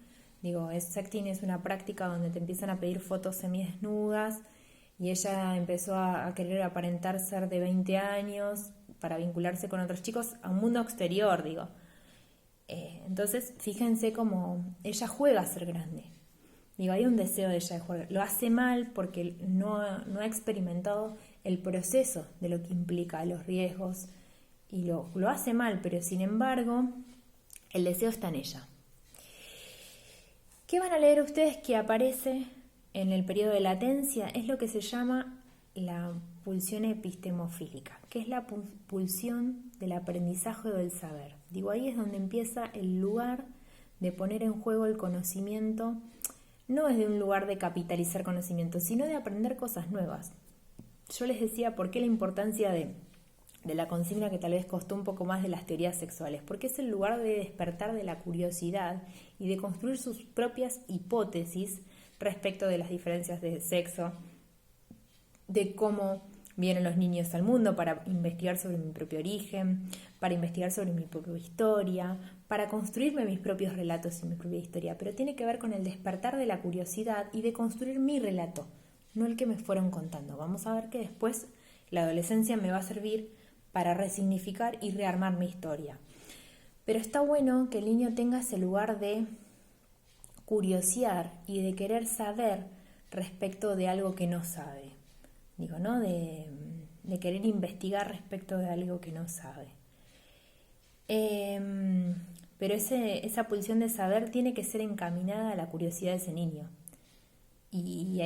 Sexting es una práctica donde te empiezan a pedir fotos semidesnudas y ella empezó a querer aparentar ser de 20 años para vincularse con otros chicos a un mundo exterior, entonces, fíjense cómo ella juega a ser grande. Hay un deseo de ella de jugar. Lo hace mal porque no ha experimentado el proceso de lo que implica, los riesgos, y lo hace mal, pero sin embargo, el deseo está en ella. ¿Qué van a leer ustedes que aparece en el periodo de latencia? Es lo que se llama la pulsión epistemofílica, que es la pulsión del aprendizaje o del saber. Ahí es donde empieza el lugar de poner en juego el conocimiento. No es de un lugar de capitalizar conocimiento, sino de aprender cosas nuevas. Yo les decía por qué la importancia de la consigna que tal vez costó un poco más de las teorías sexuales, porque es el lugar de despertar de la curiosidad y de construir sus propias hipótesis respecto de las diferencias de sexo, de cómo vienen los niños al mundo, para investigar sobre mi propio origen, para investigar sobre mi propia historia, para construirme mis propios relatos y mi propia historia, pero tiene que ver con el despertar de la curiosidad y de construir mi relato, no el que me fueron contando. Vamos a ver que después la adolescencia me va a servir para resignificar y rearmar mi historia. Pero está bueno que el niño tenga ese lugar de curiosear y de querer saber respecto de algo que no sabe. De querer investigar respecto de algo que no sabe. Pero esa pulsión de saber tiene que ser encaminada a la curiosidad de ese niño. Y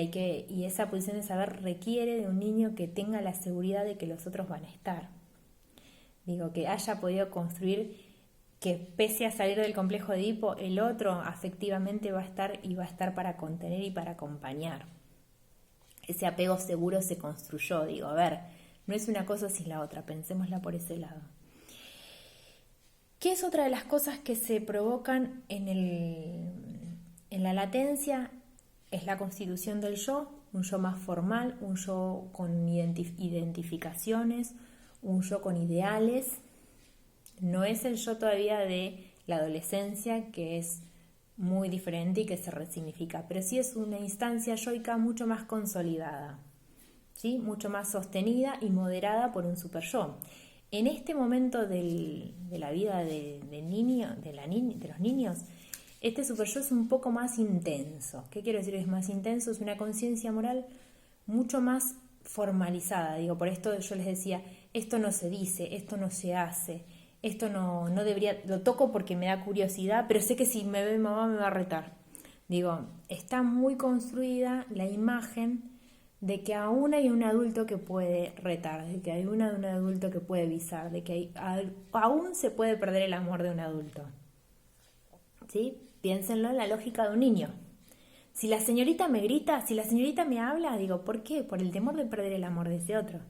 esa pulsión de saber requiere de un niño que tenga la seguridad de que los otros van a estar. Que haya podido construir que pese a salir del complejo de Edipo, el otro afectivamente va a estar y va a estar para contener y para acompañar. Ese apego seguro se construyó, no es una cosa sin la otra, pensémosla por ese lado. ¿Qué es otra de las cosas que se provocan en la latencia? Es la constitución del yo, un yo más formal, un yo con identificaciones, un yo con ideales, No es el yo todavía de la adolescencia, que es muy diferente y que se resignifica, pero sí es una instancia yoica mucho más consolidada, ¿sí? Mucho más sostenida y moderada por un super yo. En este momento de la vida del niño, de los niños, este super yo es un poco más intenso. ¿Qué quiero decir? Es más intenso, es una conciencia moral mucho más formalizada. Digo, por esto yo les decía, esto no se dice, esto no se hace, esto no debería, lo toco porque me da curiosidad, pero sé que si me ve mamá me va a retar. Digo, está muy construida la imagen de que aún hay un adulto que puede retar, de que hay un adulto que puede visar, de que aún se puede perder el amor de un adulto. ¿Sí? Piénsenlo en la lógica de un niño. Si la señorita me grita, si la señorita me habla, digo, ¿por qué? Por el temor de perder el amor de ese otro.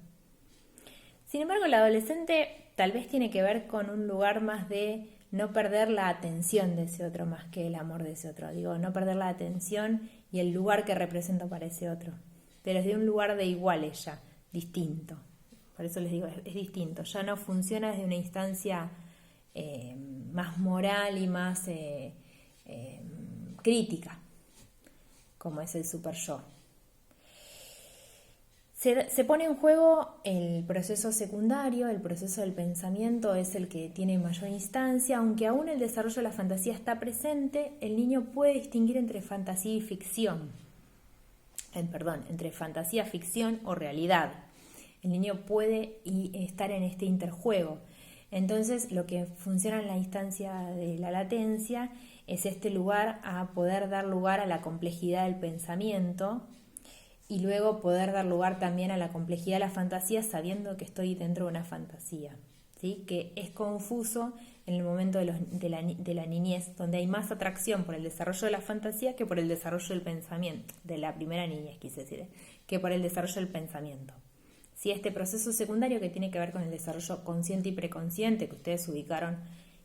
Sin embargo, el adolescente tal vez tiene que ver con un lugar más de no perder la atención de ese otro más que el amor de ese otro. Digo, no perder la atención y el lugar que representa para ese otro. Pero es de un lugar de iguales ya, distinto. Por eso les digo, es distinto. Ya no funciona desde una instancia más moral y más crítica, como es el super yo. Se pone en juego el proceso secundario, el proceso del pensamiento es el que tiene mayor instancia, aunque aún el desarrollo de la fantasía está presente, el niño puede distinguir entre fantasía y ficción. Entre fantasía, ficción o realidad. El niño puede estar en este interjuego. Entonces, lo que funciona en la instancia de la latencia es este lugar a poder dar lugar a la complejidad del pensamiento y luego poder dar lugar también a la complejidad de la fantasía sabiendo que estoy dentro de una fantasía, ¿sí? Que es confuso en el momento de la niñez, donde hay más atracción por el desarrollo de la fantasía que por el desarrollo del pensamiento, de la primera niñez, quise decir, que por el desarrollo del pensamiento. Si este proceso secundario que tiene que ver con el desarrollo consciente y preconsciente, que ustedes ubicaron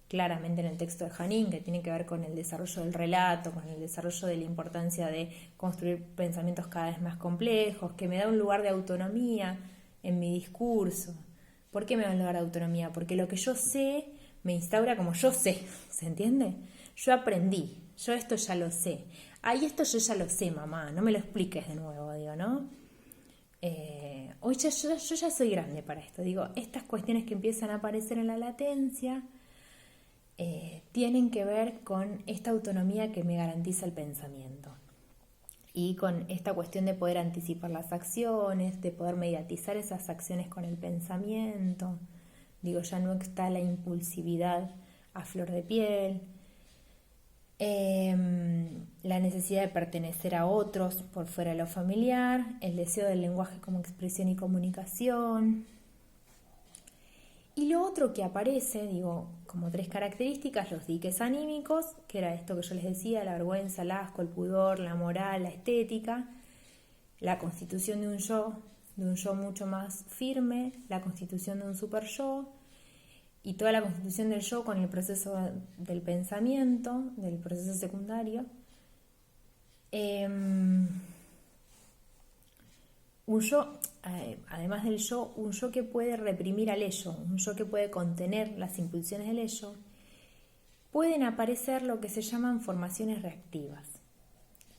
claramente en el texto de Janín, que tiene que ver con el desarrollo del relato, con el desarrollo de la importancia de construir pensamientos cada vez más complejos, que me da un lugar de autonomía en mi discurso. ¿Por qué me da un lugar de autonomía? Porque lo que yo sé me instaura como yo sé, ¿se entiende? Yo aprendí, yo esto ya lo sé. Ay, esto yo ya lo sé, mamá, no me lo expliques de nuevo, digo, ¿no? Hoy yo ya soy grande para esto, digo, estas cuestiones que empiezan a aparecer en la latencia tienen que ver con esta autonomía que me garantiza el pensamiento y con esta cuestión de poder anticipar las acciones, de poder mediatizar esas acciones con el pensamiento. Digo, ya no está la impulsividad a flor de piel, la necesidad de pertenecer a otros por fuera de lo familiar, el deseo del lenguaje como expresión y comunicación. Y lo otro que aparece, digo, como 3 características, los diques anímicos, que era esto que yo les decía, la vergüenza, el asco, el pudor, la moral, la estética, la constitución de un yo mucho más firme, la constitución de un super yo, y toda la constitución del yo con el proceso del pensamiento, del proceso secundario. Un yo, además del yo, un yo que puede reprimir al ello, un yo que puede contener las impulsiones del ello, pueden aparecer lo que se llaman formaciones reactivas.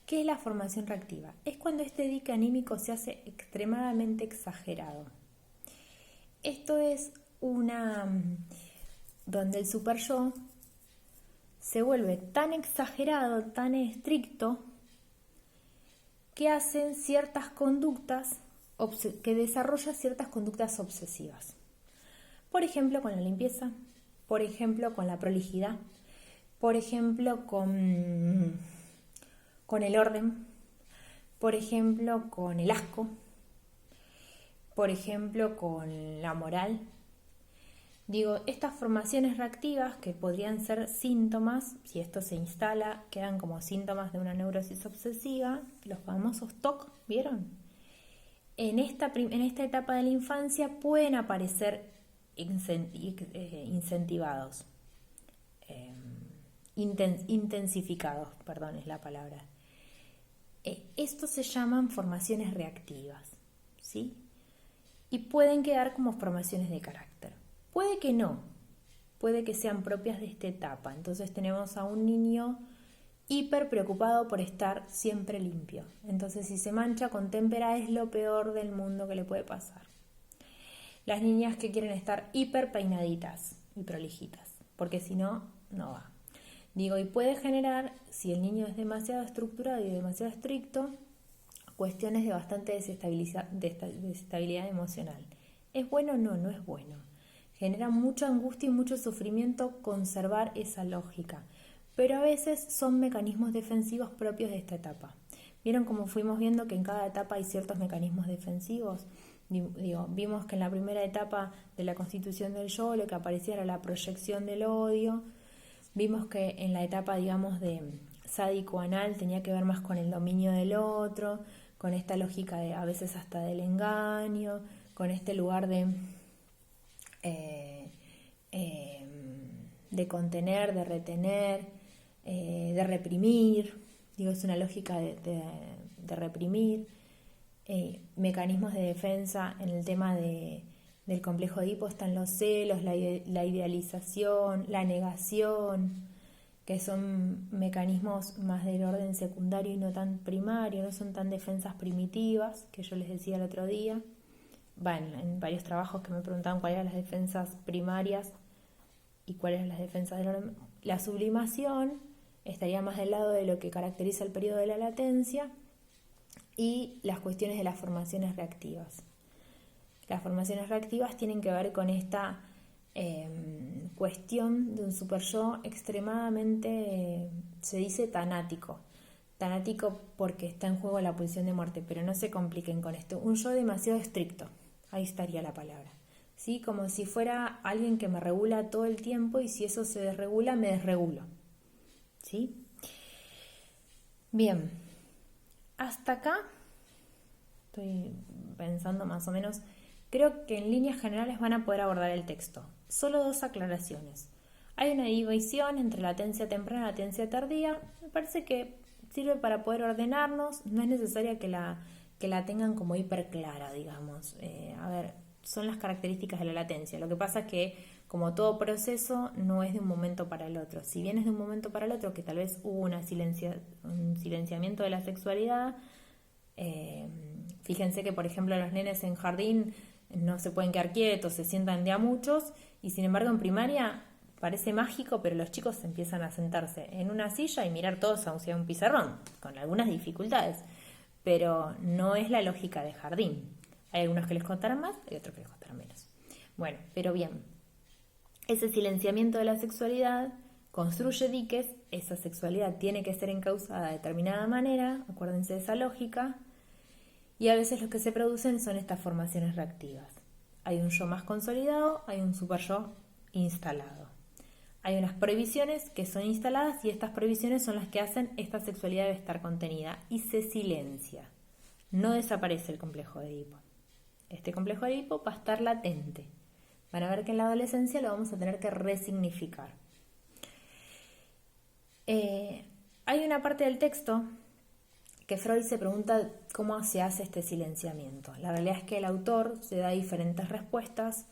¿Qué es la formación reactiva? Es cuando este dique anímico se hace extremadamente exagerado. Esto es donde el super yo se vuelve tan exagerado, tan estricto, que hacen ciertas conductas, que desarrolla ciertas conductas obsesivas. Por ejemplo, con la limpieza, por ejemplo, con la prolijidad, por ejemplo, con el orden, por ejemplo, con el asco, por ejemplo, con la moral. Digo, estas formaciones reactivas que podrían ser síntomas, si esto se instala, quedan como síntomas de una neurosis obsesiva, los famosos TOC, ¿vieron? En esta etapa de la infancia pueden aparecer incentivados, intensificados, perdón, es la palabra. Estos se llaman formaciones reactivas, ¿sí? Y pueden quedar como formaciones de carácter. Puede que no, puede que sean propias de esta etapa. Entonces tenemos a un niño hiper preocupado por estar siempre limpio. Entonces si se mancha con témpera es lo peor del mundo que le puede pasar. Las niñas que quieren estar hiper peinaditas y prolijitas, porque si no, no va. Digo, y puede generar, si el niño es demasiado estructurado y demasiado estricto, cuestiones de bastante desestabilidad emocional. ¿Es bueno? No, no es bueno. Genera mucha angustia y mucho sufrimiento conservar esa lógica, pero a veces son mecanismos defensivos propios de esta etapa. ¿Vieron cómo fuimos viendo que en cada etapa hay ciertos mecanismos defensivos? Digo, vimos que en la primera etapa de la constitución del yo lo que aparecía era la proyección del odio. Vimos que en la etapa, digamos, de sádico-anal tenía que ver más con el dominio del otro, con esta lógica de a veces hasta del engaño, con este lugar de contener, de retener, de reprimir. Digo, es una lógica de reprimir. Mecanismos de defensa en el tema del complejo de Edipo están los celos, la idealización, la negación, que son mecanismos más del orden secundario y no tan primario, no son tan defensas primitivas, que yo les decía el otro día. Bueno, en varios trabajos que me preguntaban cuáles eran las defensas primarias y cuáles eran las defensas del orden. La sublimación estaría más del lado de lo que caracteriza el periodo de la latencia, y las cuestiones de las formaciones reactivas. Las formaciones reactivas tienen que ver con esta cuestión de un superyo extremadamente, se dice tanático. Tanático porque está en juego la pulsión de muerte, pero no se compliquen con esto. Un yo demasiado estricto, ahí estaría la palabra. ¿Sí? Como si fuera alguien que me regula todo el tiempo y si eso se desregula, me desregulo. ¿Sí? Bien. Hasta acá, estoy pensando más o menos, creo que en líneas generales van a poder abordar el texto. Solo 2 aclaraciones. Hay una división entre latencia temprana y latencia tardía. Me parece que sirve para poder ordenarnos. No es necesaria que la tengan como hiper clara, digamos. Son las características de la latencia. Lo que pasa es que, como todo proceso, no es de un momento para el otro. Si bien es de un momento para el otro, que tal vez hubo un silenciamiento de la sexualidad, fíjense que, por ejemplo, los nenes en jardín no se pueden quedar quietos, se sientan de a muchos, y sin embargo en primaria parece mágico, pero los chicos empiezan a sentarse en una silla y mirar todos hacia un pizarrón, con algunas dificultades, pero no es la lógica de jardín. Hay algunos que les costarán más y otros que les costarán menos. Bueno, pero bien, ese silenciamiento de la sexualidad construye diques, esa sexualidad tiene que ser encauzada de determinada manera, acuérdense de esa lógica, y a veces lo que se producen son estas formaciones reactivas. Hay un yo más consolidado, hay un super yo instalado. Hay unas prohibiciones que son instaladas y estas prohibiciones son las que hacen esta sexualidad debe estar contenida y se silencia. No desaparece el complejo de Edipo. Este complejo de Edipo va a estar latente. Van a ver que en la adolescencia lo vamos a tener que resignificar. Hay una parte del texto que Freud se pregunta cómo se hace este silenciamiento. La realidad es que el autor se da diferentes respuestas.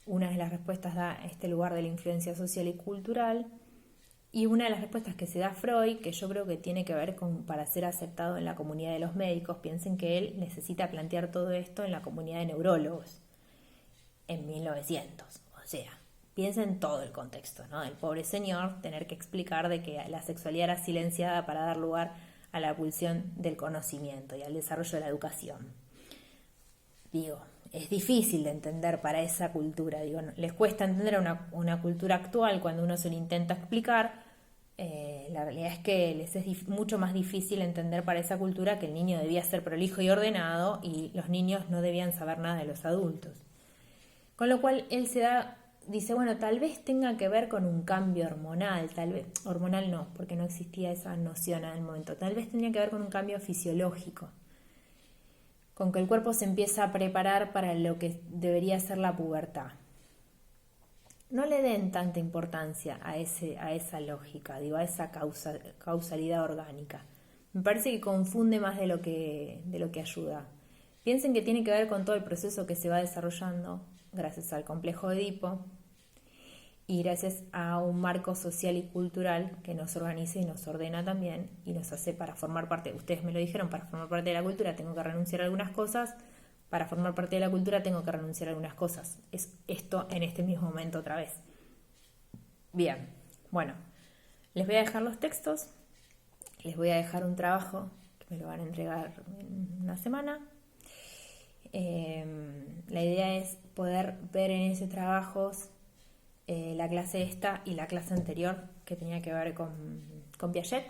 Una de las respuestas da este lugar de la influencia social y cultural, y una de las respuestas que se da Freud, que yo creo que tiene que ver con para ser aceptado en la comunidad de los médicos. Piensen que él necesita plantear todo esto en la comunidad de neurólogos en 1900, o sea, piensen todo el contexto, ¿no? El pobre señor tener que explicar de que la sexualidad era silenciada para dar lugar a la pulsión del conocimiento y al desarrollo de la educación. Digo, es difícil de entender para esa cultura, digo, les cuesta entender una cultura actual cuando uno se lo intenta explicar. La realidad es que les es mucho más difícil entender para esa cultura que el niño debía ser prolijo y ordenado y los niños no debían saber nada de los adultos. Con lo cual él dice, bueno, tal vez tenga que ver con un cambio hormonal, tal vez, hormonal no, porque no existía esa noción en el momento, tal vez tenía que ver con un cambio fisiológico, con que el cuerpo se empieza a preparar para lo que debería ser la pubertad. No le den tanta importancia a esa lógica, digo, a esa causalidad orgánica. Me parece que confunde más de lo que ayuda. Piensen que tiene que ver con todo el proceso que se va desarrollando gracias al complejo de Edipo y gracias a un marco social y cultural que nos organiza y nos ordena también y nos hace para formar parte, ustedes me lo dijeron, para formar parte de la cultura tengo que renunciar a algunas cosas, para formar parte de la cultura tengo que renunciar a algunas cosas. Es esto en este mismo momento otra vez. Bien, bueno, les voy a dejar los textos, les voy a dejar un trabajo que me lo van a entregar en una semana. La idea es poder ver en ese trabajo la clase esta y la clase anterior que tenía que ver con Piaget,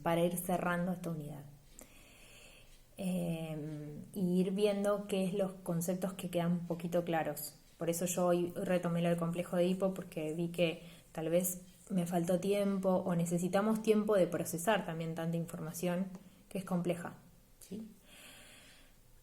para ir cerrando esta unidad. Y ir viendo qué es los conceptos que quedan un poquito claros. Por eso yo hoy retomé lo del complejo de Edipo, porque vi que tal vez me faltó tiempo o necesitamos tiempo de procesar también tanta información que es compleja, ¿sí?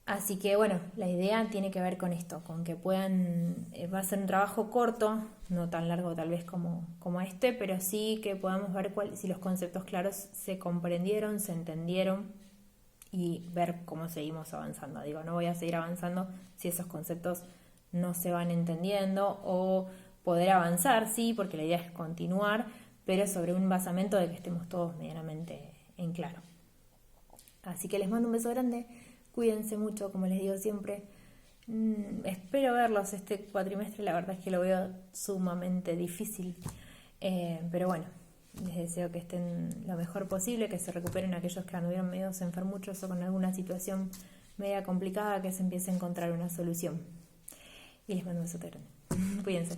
Así que bueno, la idea tiene que ver con esto, con que puedan, va a ser un trabajo corto, no tan largo tal vez como este, pero sí que podamos ver si los conceptos claros se comprendieron, se entendieron y ver cómo seguimos avanzando. Digo, no voy a seguir avanzando si esos conceptos no se van entendiendo, o poder avanzar, sí, porque la idea es continuar, pero sobre un basamento de que estemos todos medianamente en claro. Así que les mando un beso grande, cuídense mucho, como les digo siempre. Espero verlos este cuatrimestre, la verdad es que lo veo sumamente difícil, pero bueno, les deseo que estén lo mejor posible, que se recuperen aquellos que anduvieron medio enfermuchos o con alguna situación media complicada, que se empiece a encontrar una solución. Y les mando un beso grande. Cuídense.